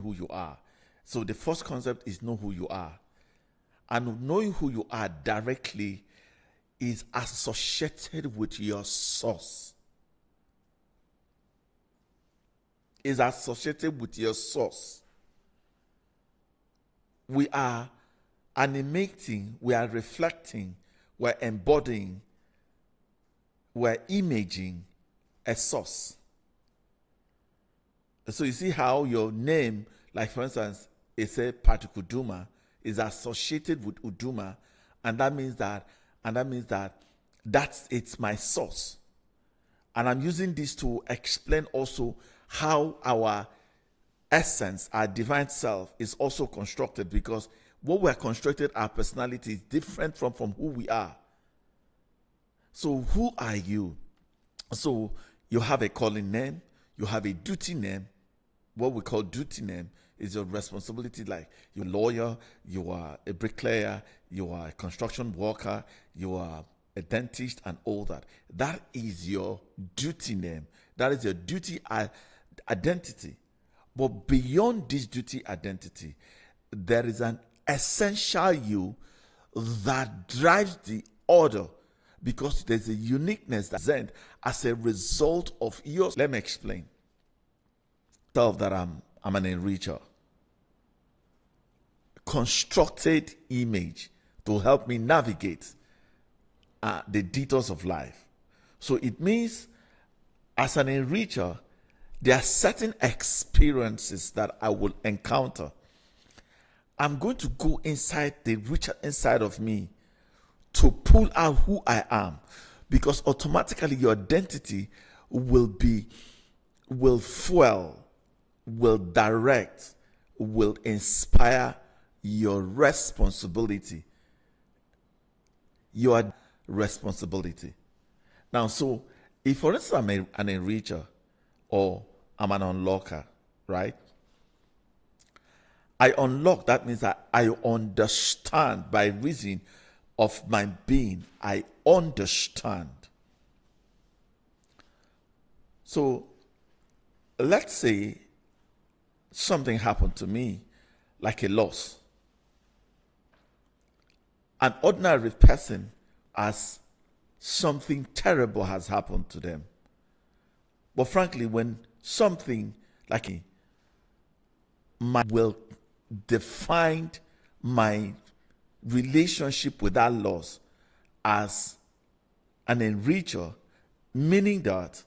who you are. So the first concept is know who you are. And knowing who you are directly is associated with your source. Is associated with your source. We are animating, we are reflecting, we're embodying, we're imaging a source. So you see how your name, like for instance, it's a particle Uduma, is associated with Uduma, and that means that it's my source. And I'm using this to explain also how our essence, our divine self, is also constructed, because what we're constructed, our personality, is different from who we are. So who are you? So you have a calling name, you have a duty name. What we call duty name is your responsibility, like you're a lawyer, you are a bricklayer, you are a construction worker, you are a dentist, and all that. That is your duty name. That is your duty identity. But beyond this duty identity, there is an essential you that drives the order, because there's a uniqueness that's present as a result of yours. Let me explain. Tell that I'm an enricher. Constructed image to help me navigate the detours of life. So it means, as an enricher, there are certain experiences that I will encounter. I'm going to go inside the richer inside of me to pull out who I am, because automatically your identity will fuel, will direct, will inspire your responsibility. Your responsibility. Now, so if for instance I'm an enricher or I'm an unlocker, right? I unlock, that means that I understand by reason of my being. I understand. So let's say something happened to me, like a loss. An ordinary person, as something terrible has happened to them. But frankly, when something like will define my relationship with that loss as an enricher, meaning that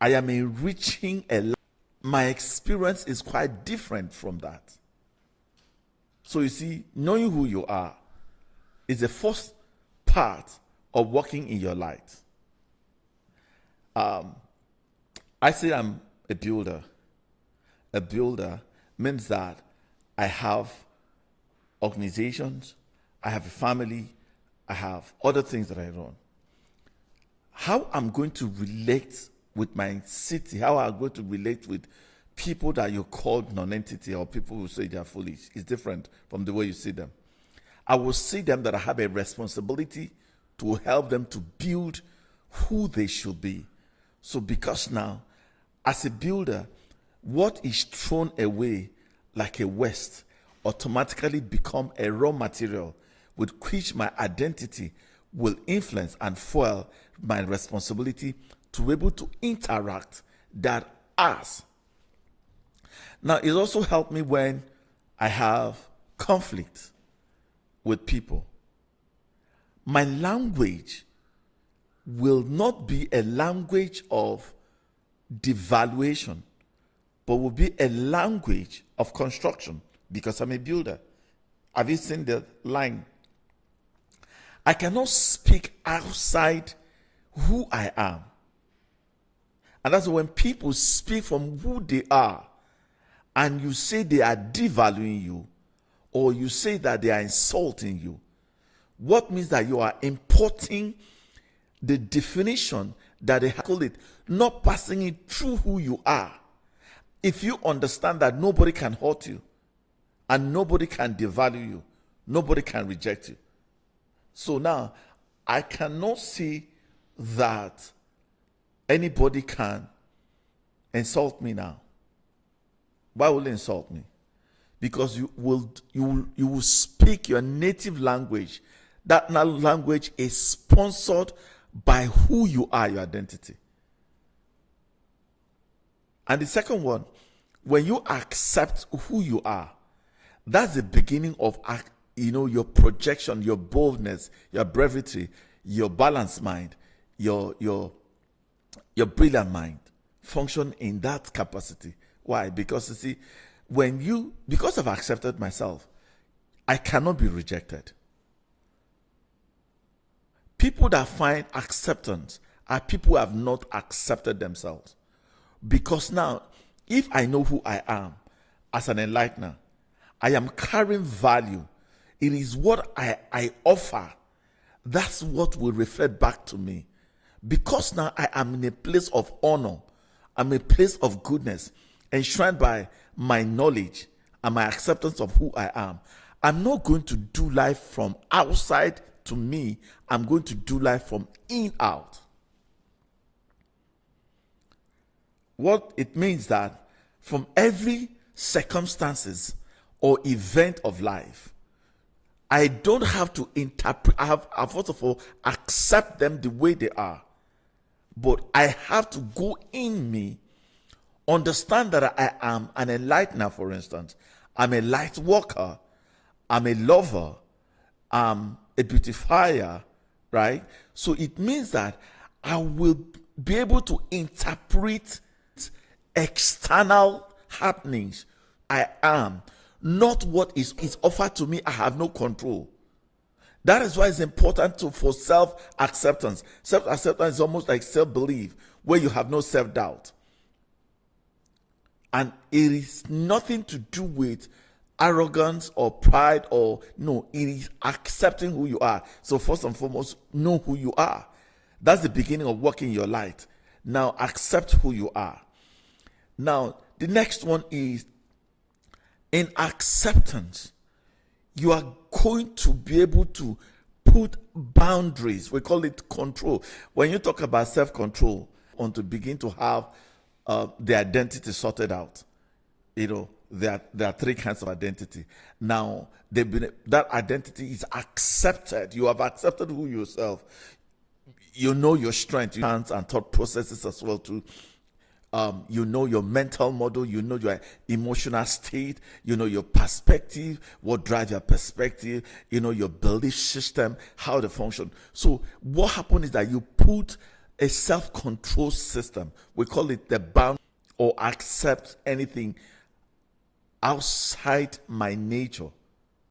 I am enriching a life. My experience is quite different from that. So you see, knowing who you are is the first part of walking in your light. I say I'm a builder. A builder means that I have organizations, I have a family, I have other things that I run. How I'm going to relate with my city, how I'm going to relate with people that you call non-entity, or people who say they are foolish, is different from the way you see them. I will see them that I have a responsibility to help them to build who they should be. So because now, as a builder, what is thrown away like a waste automatically become a raw material with which my identity will influence and fuel my responsibility to be able to interact that as. Now, it also helped me when I have conflict with people. My language will not be a language of devaluation, but will be a language of construction, because I'm a builder. Have you seen the line? I cannot speak outside who I am. And that's when people speak from who they are, and you say they are devaluing you, or you say that they are insulting you, what means that you are importing the definition that they call it, not passing it through who you are. If you understand that nobody can hurt you, and nobody can devalue you, nobody can reject you. So now, I cannot see that anybody can insult me now. Why will you insult me? Because you will speak your native language. That language is sponsored by who you are, your identity. And the second one, when you accept who you are, that's the beginning of your projection, your boldness, your brevity, your balanced mind, your brilliant mind function in that capacity. Why? Because you see, because I've accepted myself, I cannot be rejected. People that find acceptance are people who have not accepted themselves. Because now, if I know who I am as an enlightener, I am carrying value. It is what I offer. That's what will reflect back to me. Because now I am in a place of honor. I'm in a place of goodness, enshrined by my knowledge and my acceptance of who I am. I'm not going to do life from outside to me. I'm going to do life from in out. What it means that from every circumstances or event of life, I don't have to interpret. I first of all accept them the way they are, but I have to go in me, understand that I am an enlightener. For instance, I'm a light worker, I'm a lover, I'm a beautifier, right? So it means that I will be able to interpret external happenings. I am not what is offered to me. I have no control. That is why it's important for self-acceptance. Self-acceptance is almost like self-belief, where you have no self-doubt. And it is nothing to do with arrogance or pride, or no, it is accepting who you are. So first and foremost, know who you are. That's the beginning of walking your light. Now accept who you are. Now, the next one is, in acceptance, you are going to be able to put boundaries. We call it control. When you talk about self-control, on to begin to have the identity sorted out. There are three kinds of identity. Now, that identity is accepted. You have accepted who yourself. You know your strength, your hands and thought processes as well too. You know your mental model, you know your emotional state, you know your perspective, what drives your perspective, you know your belief system, how they function. So what happens is that you put a self-control system. We call it the bound, or accept anything outside my nature.